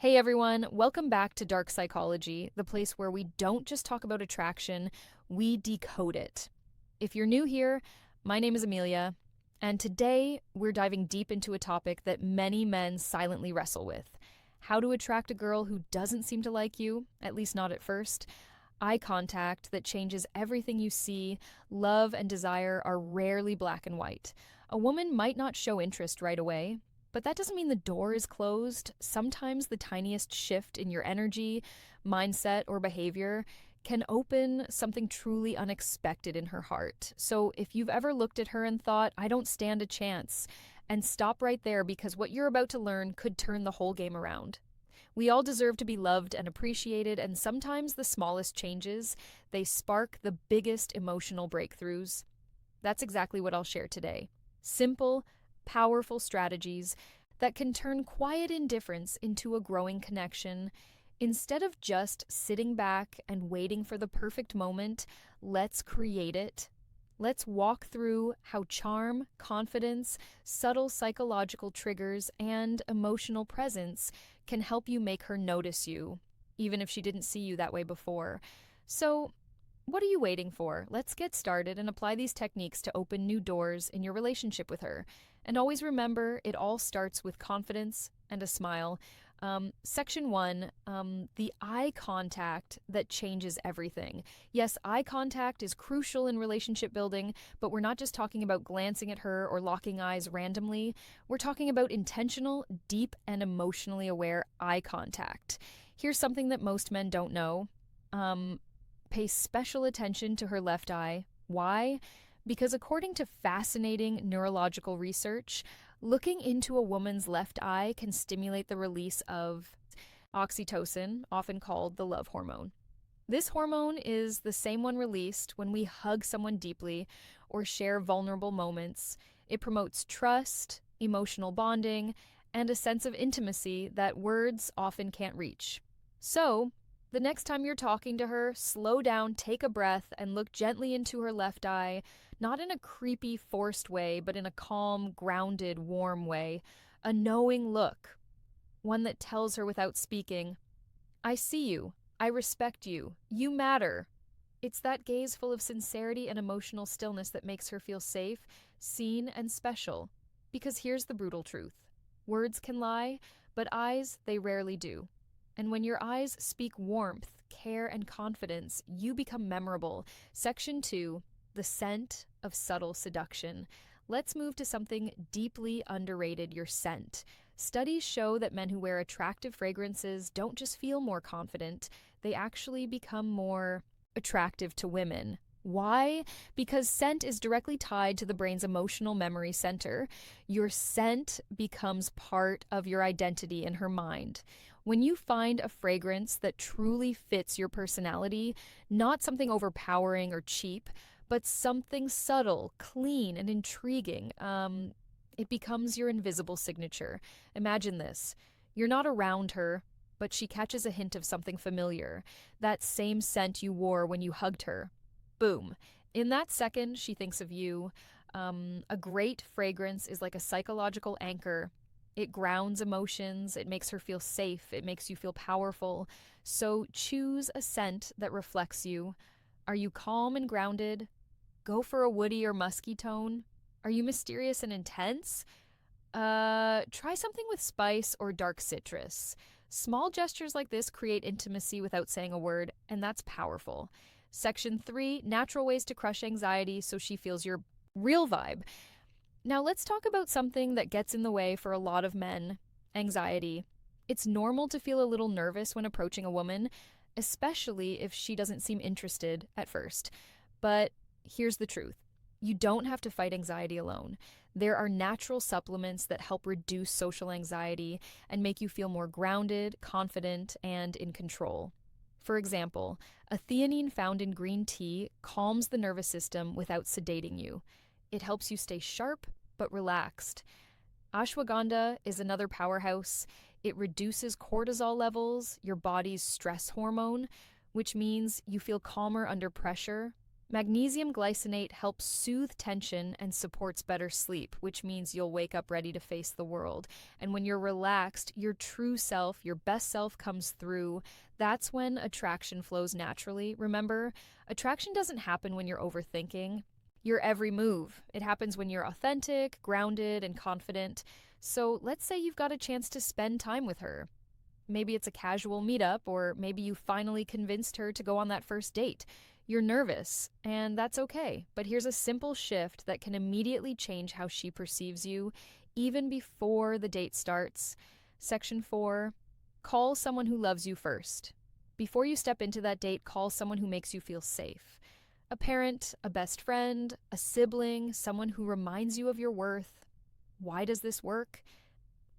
Hey everyone, welcome back to Dark Psychology, the place where we don't just talk about attraction, we decode it. If you're new here, my name is Amelia, and today we're diving deep into a topic that many men silently wrestle with: how to attract a girl who doesn't seem to like you, at least not at first. Eye contact that changes everything you see. Love and desire are rarely black and white. A woman might not show interest right away, but that doesn't mean the door is closed. Sometimes the tiniest shift in your energy, mindset, or behavior can open something truly unexpected in her heart. So if you've ever looked at her and thought, I don't stand a chance, and stop right there, because what you're about to learn could turn the whole game around. We all deserve to be loved and appreciated, and sometimes the smallest changes, they spark the biggest emotional breakthroughs. That's exactly what I'll share today. Simple, powerful strategies that can turn quiet indifference into a growing connection. Instead of just sitting back and waiting for the perfect moment, let's create it. Let's walk through how charm, confidence, subtle psychological triggers, and emotional presence can help you make her notice you, even if she didn't see you that way before. So, what are you waiting for? Let's get started and apply these techniques to open new doors in your relationship with her. And always remember, it all starts with confidence and a smile. Section 1, the eye contact that changes everything. Yes, eye contact is crucial in relationship building, but we're not just talking about glancing at her or locking eyes randomly. We're talking about intentional, deep, and emotionally aware eye contact. Here's something that most men don't know. Pay special attention to her left eye. Why? Because according to fascinating neurological research, looking into a woman's left eye can stimulate the release of oxytocin, often called the love hormone. This hormone is the same one released when we hug someone deeply or share vulnerable moments. It promotes trust, emotional bonding, and a sense of intimacy that words often can't reach. So, the next time you're talking to her, slow down, take a breath, and look gently into her left eye, not in a creepy, forced way, but in a calm, grounded, warm way. A knowing look, one that tells her without speaking, I see you, I respect you, you matter. It's that gaze full of sincerity and emotional stillness that makes her feel safe, seen, and special. Because here's the brutal truth: words can lie, but eyes, they rarely do. And when your eyes speak warmth, care, and confidence, you become memorable. Section 2, the scent of subtle seduction. Let's move to something deeply underrated: your scent. Studies show that men who wear attractive fragrances don't just feel more confident, they actually become more attractive to women. Why? Because scent is directly tied to the brain's emotional memory center. Your scent becomes part of your identity in her mind. When you find a fragrance that truly fits your personality, not something overpowering or cheap, but something subtle, clean, and intriguing, it becomes your invisible signature. Imagine this. You're not around her, but she catches a hint of something familiar, that same scent you wore when you hugged her. Boom. In that second, she thinks of you. A great fragrance is like a psychological anchor. It grounds emotions, it makes her feel safe, it makes you feel powerful. So choose a scent that reflects you. Are you calm and grounded? Go for a woody or musky tone. Are you mysterious and intense? Try something with spice or dark citrus. Small gestures like this create intimacy without saying a word, and that's powerful. Section 3, natural ways to crush anxiety so she feels your real vibe. Now let's talk about something that gets in the way for a lot of men: anxiety. It's normal to feel a little nervous when approaching a woman, especially if she doesn't seem interested at first. But here's the truth: you don't have to fight anxiety alone. There are natural supplements that help reduce social anxiety and make you feel more grounded, confident, and in control. For example, a theanine found in green tea calms the nervous system without sedating you. It helps you stay sharp but relaxed. Ashwagandha is another powerhouse. It reduces cortisol levels, your body's stress hormone, which means you feel calmer under pressure. Magnesium glycinate helps soothe tension and supports better sleep, which means you'll wake up ready to face the world. And when you're relaxed, your true self, your best self comes through. That's when attraction flows naturally. Remember, attraction doesn't happen when you're overthinking your every move. It happens when you're authentic, grounded, and confident. So let's say you've got a chance to spend time with her. Maybe it's a casual meetup, or maybe you finally convinced her to go on that first date. You're nervous, and that's okay. But here's a simple shift that can immediately change how she perceives you, even before the date starts. Section 4, call someone who loves you first. Before you step into that date, call someone who makes you feel safe. A parent, a best friend, a sibling, someone who reminds you of your worth. Why does this work?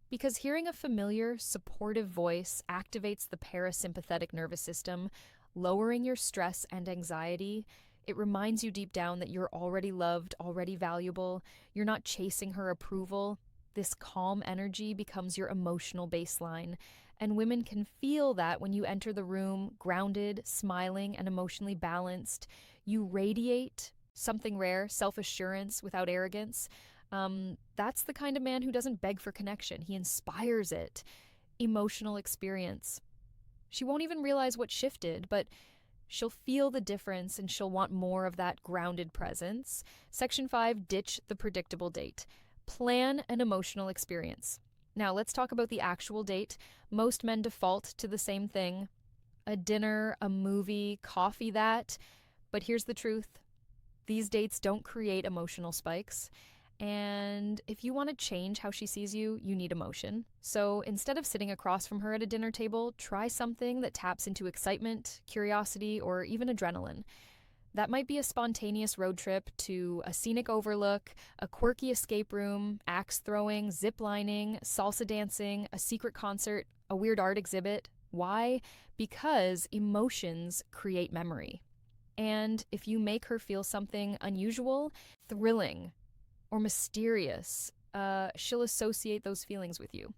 Because hearing a familiar, supportive voice activates the parasympathetic nervous system, lowering your stress and anxiety. It reminds you deep down that you're already loved, already valuable. You're not chasing her approval. This calm energy becomes your emotional baseline. And women can feel that when you enter the room, grounded, smiling, and emotionally balanced. You radiate something rare, self-assurance without arrogance. That's the kind of man who doesn't beg for connection. He inspires it. Emotional experience. She won't even realize what shifted, but she'll feel the difference and she'll want more of that grounded presence. Section 5, ditch the predictable date. Plan an emotional experience. Now, let's talk about the actual date. Most men default to the same thing. A dinner, a movie, coffee, that. But here's the truth. These dates don't create emotional spikes. And if you want to change how she sees you, you need emotion. So instead of sitting across from her at a dinner table, try something that taps into excitement, curiosity, or even adrenaline. That might be a spontaneous road trip to a scenic overlook, a quirky escape room, axe throwing, zip lining, salsa dancing, a secret concert, a weird art exhibit. Why? Because emotions create memory. And if you make her feel something unusual, thrilling, or mysterious, she'll associate those feelings with you.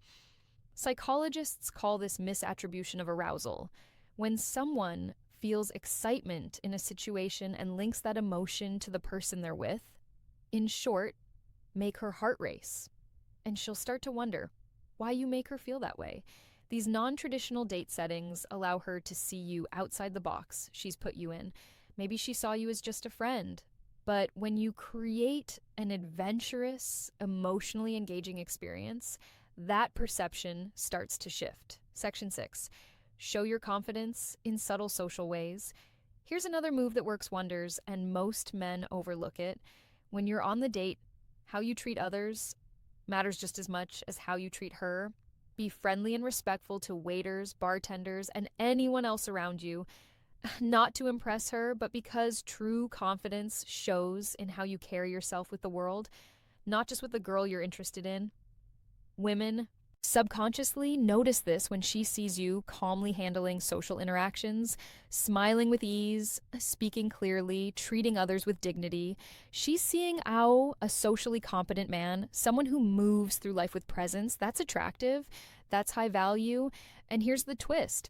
Psychologists call this misattribution of arousal. When someone feels excitement in a situation and links that emotion to the person they're with, in short, make her heart race. And she'll start to wonder why you make her feel that way. These non-traditional date settings allow her to see you outside the box she's put you in. Maybe she saw you as just a friend. But when you create an adventurous, emotionally engaging experience, that perception starts to shift. Section 6, show your confidence in subtle social ways. Here's another move that works wonders, and most men overlook it. When you're on the date, how you treat others matters just as much as how you treat her. Be friendly and respectful to waiters, bartenders, and anyone else around you. Not to impress her, but because true confidence shows in how you carry yourself with the world, not just with the girl you're interested in. Women subconsciously notice this when she sees you calmly handling social interactions, smiling with ease, speaking clearly, treating others with dignity. She's seeing how a socially competent man, someone who moves through life with presence, that's attractive, that's high value. And here's the twist.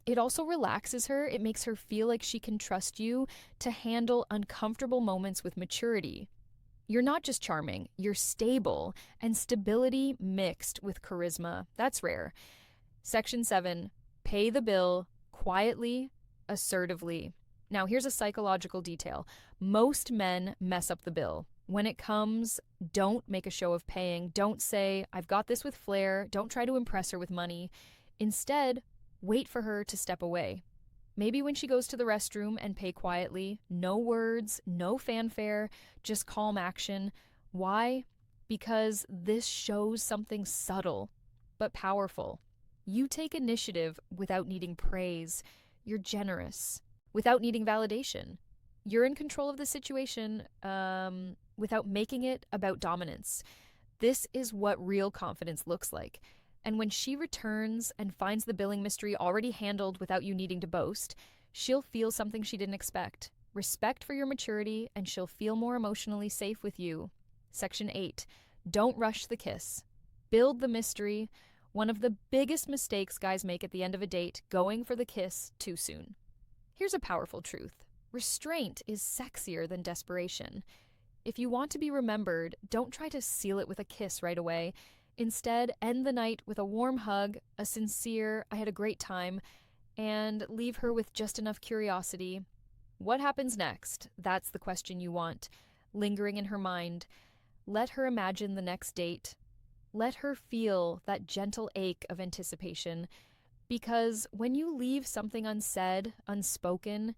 It also relaxes her. It makes her feel like she can trust you to handle uncomfortable moments with maturity. You're not just charming, you're stable, and stability mixed with charisma. That's rare. Section 7, pay the bill quietly, assertively. Now, here's a psychological detail. Most men mess up the bill. When it comes, don't make a show of paying. Don't say, I've got this with flair. Don't try to impress her with money. Instead, wait for her to step away. Maybe when she goes to the restroom, and pay quietly. No words, no fanfare, just calm action. Why? Because this shows something subtle but powerful. You take initiative without needing praise. You're generous without needing validation. You're in control of the situation without making it about dominance. This is what real confidence looks like. And when she returns and finds the billing mystery already handled without you needing to boast, she'll feel something she didn't expect. Respect for your maturity, and she'll feel more emotionally safe with you. Section 8, don't rush the kiss. Build the mystery. One of the biggest mistakes guys make at the end of a date, going for the kiss too soon. Here's a powerful truth. Restraint is sexier than desperation. If you want to be remembered, don't try to seal it with a kiss right away. Instead, end the night with a warm hug, a sincere, "I had a great time," and leave her with just enough curiosity. What happens next? That's the question you want, lingering in her mind. Let her imagine the next date. Let her feel that gentle ache of anticipation. Because when you leave something unsaid, unspoken,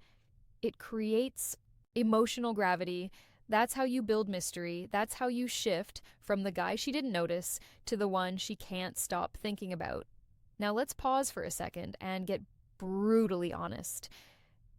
it creates emotional gravity. That's how you build mystery. That's how you shift from the guy she didn't notice to the one she can't stop thinking about. Now let's pause for a second and get brutally honest.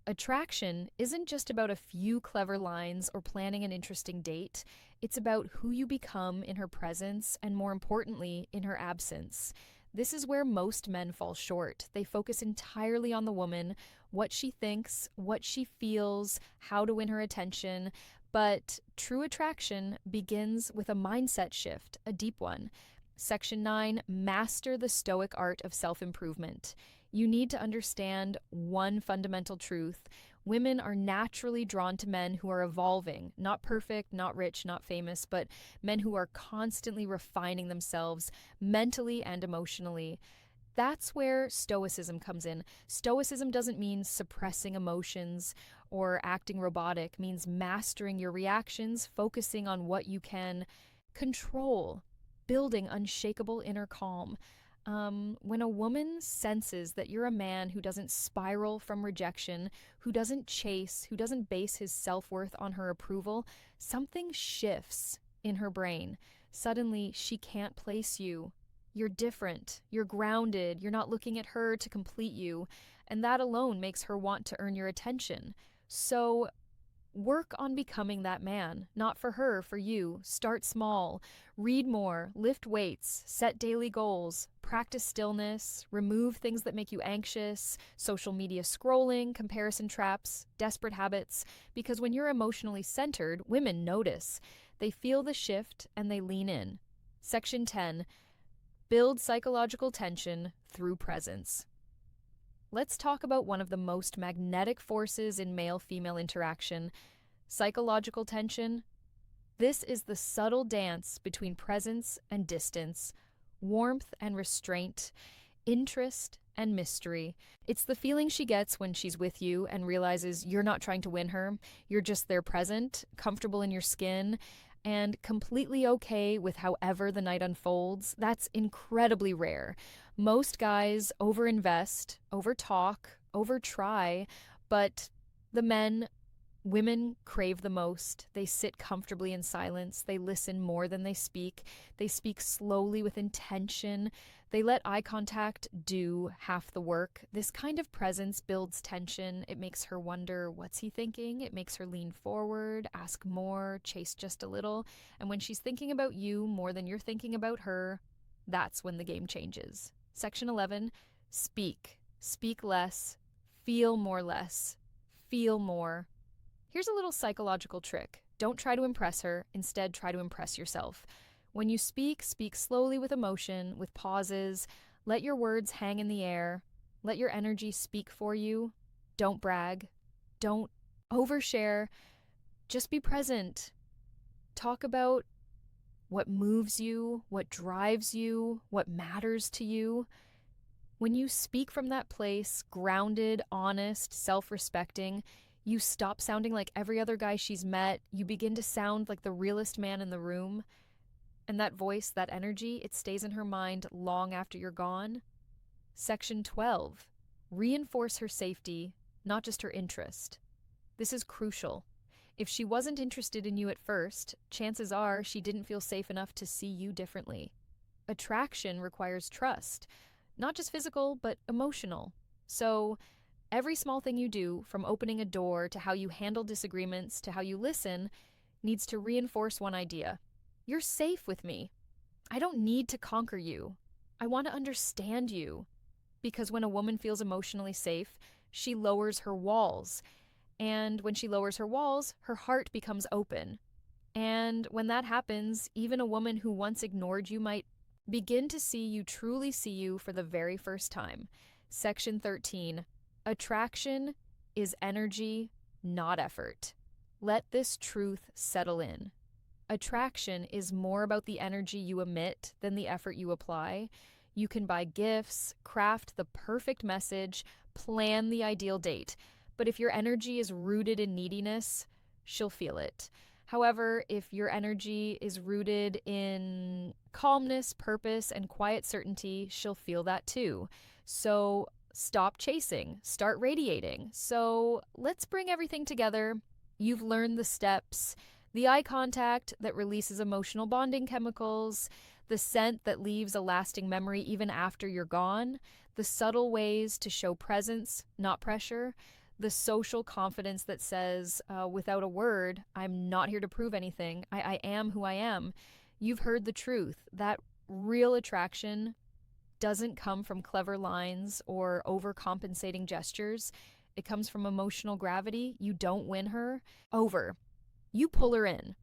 Attraction isn't just about a few clever lines or planning an interesting date. It's about who you become in her presence and, more importantly, in her absence. This is where most men fall short. They focus entirely on the woman, what she thinks, what she feels, how to win her attention. But true attraction begins with a mindset shift, a deep one. Section 9, master the stoic art of self-improvement. You need to understand one fundamental truth. Women are naturally drawn to men who are evolving, not perfect, not rich, not famous, but men who are constantly refining themselves mentally and emotionally. That's where stoicism comes in. Stoicism doesn't mean suppressing emotions or acting robotic. It means mastering your reactions, focusing on what you can control, building unshakable inner calm. When a woman senses that you're a man who doesn't spiral from rejection, who doesn't chase, who doesn't base his self-worth on her approval, something shifts in her brain. Suddenly, she can't place you. You're different. You're grounded. You're not looking at her to complete you. And that alone makes her want to earn your attention. So work on becoming that man. Not for her, for you. Start small. Read more. Lift weights. Set daily goals. Practice stillness. Remove things that make you anxious. Social media scrolling, comparison traps, desperate habits. Because when you're emotionally centered, women notice. They feel the shift and they lean in. Section 10. Build psychological tension through presence. Let's talk about one of the most magnetic forces in male-female interaction, psychological tension. This is the subtle dance between presence and distance, warmth and restraint, interest and mystery. It's the feeling she gets when she's with you and realizes you're not trying to win her, you're just there present, comfortable in your skin, and completely okay with however the night unfolds. That's incredibly rare. Most guys overinvest, overtalk, overtry, but women crave the most. They sit comfortably in silence. They listen more than they speak. They speak slowly with intention. They let eye contact do half the work. This kind of presence builds tension. It makes her wonder, what's he thinking? It makes her lean forward, ask more, chase just a little. And when she's thinking about you more than you're thinking about her, that's when the game changes. Section 11, speak. Speak less. Feel more less. Feel more. Here's a little psychological trick. Don't try to impress her. Instead, try to impress yourself. When you speak, speak slowly with emotion, with pauses. Let your words hang in the air. Let your energy speak for you. Don't brag. Don't overshare. Just be present. Talk about what moves you, what drives you, what matters to you. When you speak from that place, grounded, honest, self-respecting, you stop sounding like every other guy she's met. You begin to sound like the realest man in the room. And that voice, that energy, it stays in her mind long after you're gone. Section 12. Reinforce her safety, not just her interest. This is crucial. If she wasn't interested in you at first, chances are she didn't feel safe enough to see you differently. Attraction requires trust, not just physical, but emotional. So every small thing you do, from opening a door to how you handle disagreements to how you listen, needs to reinforce one idea. You're safe with me. I don't need to conquer you. I want to understand you. Because when a woman feels emotionally safe, she lowers her walls. And when she lowers her walls, her heart becomes open. And when that happens, even a woman who once ignored you might begin to see you, truly see you for the very first time. Section 13. Attraction is energy not effort. Let this truth settle in. Attraction is more about the energy you emit than the effort you apply. You can buy gifts, craft the perfect message, plan the ideal date. But if your energy is rooted in neediness, she'll feel it. However, if your energy is rooted in calmness, purpose, and quiet certainty, she'll feel that too. So stop chasing, start radiating. So let's bring everything together. You've learned the steps. The eye contact that releases emotional bonding chemicals, the scent that leaves a lasting memory even after you're gone, the subtle ways to show presence, not pressure, the social confidence that says, without a word, I'm not here to prove anything. I am who I am. You've heard the truth. That real attraction doesn't come from clever lines or overcompensating gestures. It comes from emotional gravity. You don't win her over. You pull her in.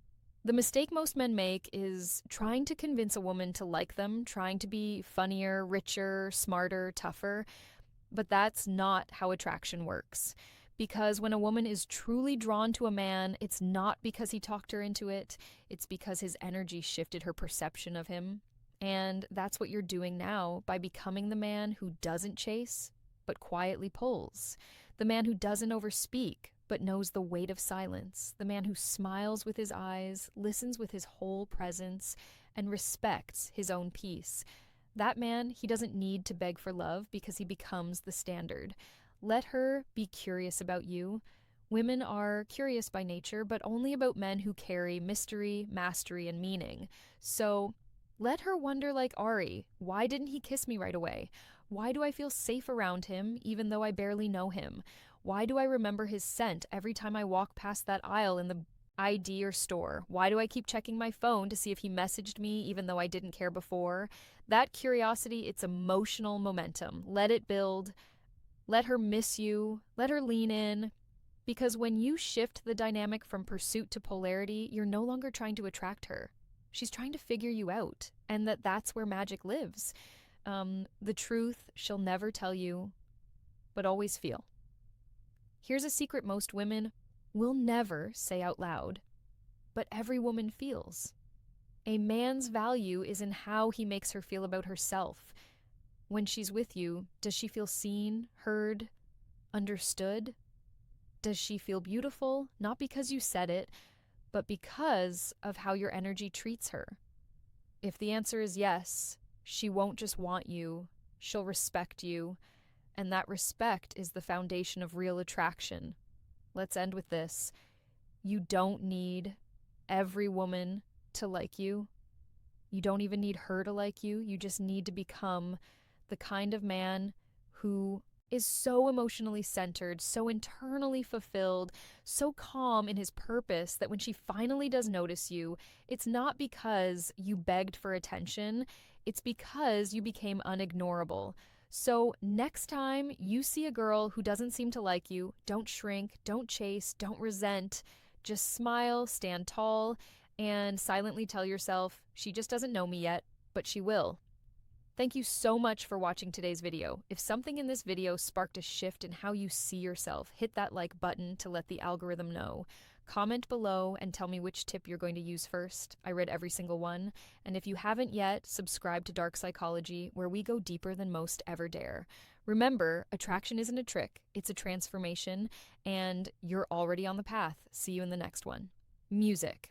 The mistake most men make is trying to convince a woman to like them, trying to be funnier, richer, smarter, tougher. But that's not how attraction works. Because when a woman is truly drawn to a man, it's not because he talked her into it. It's because his energy shifted her perception of him. And that's what you're doing now by becoming the man who doesn't chase, but quietly pulls. The man who doesn't overspeak, but knows the weight of silence. The man who smiles with his eyes, listens with his whole presence, and respects his own peace. That man, he doesn't need to beg for love because he becomes the standard. Let her be curious about you. Women are curious by nature, but only about men who carry mystery, mastery, and meaning. So let her wonder like Ari, why didn't he kiss me right away? Why do I feel safe around him even though I barely know him? Why do I remember his scent every time I walk past that aisle in the ID or store? Why do I keep checking my phone to see if he messaged me even though I didn't care before? That curiosity, it's emotional momentum. Let it build. Let her miss you. Let her lean in. Because when you shift the dynamic from pursuit to polarity, you're no longer trying to attract her. She's trying to figure you out, and that's where magic lives. The truth she'll never tell you, but always feel. Here's a secret most women will never say out loud, but every woman feels. A man's value is in how he makes her feel about herself. When she's with you, does she feel seen, heard, understood? Does she feel beautiful? Not because you said it, but because of how your energy treats her. If the answer is yes, she won't just want you, she'll respect you. And that respect is the foundation of real attraction. Let's end with this. You don't need every woman to like you. You don't even need her to like you. You just need to become the kind of man who is so emotionally centered, so internally fulfilled, so calm in his purpose that when she finally does notice you, it's not because you begged for attention, it's because you became unignorable. So next time you see a girl who doesn't seem to like you, don't shrink, don't chase, don't resent. Just smile, stand tall, and silently tell yourself, she just doesn't know me yet, but she will. Thank you so much for watching today's video. If something in this video sparked a shift in how you see yourself, hit that like button to let the algorithm know. Comment below and tell me which tip you're going to use first. I read every single one. And if you haven't yet, subscribe to Dark Psychology, where we go deeper than most ever dare. Remember, attraction isn't a trick, it's a transformation, and you're already on the path. See you in the next one. Music.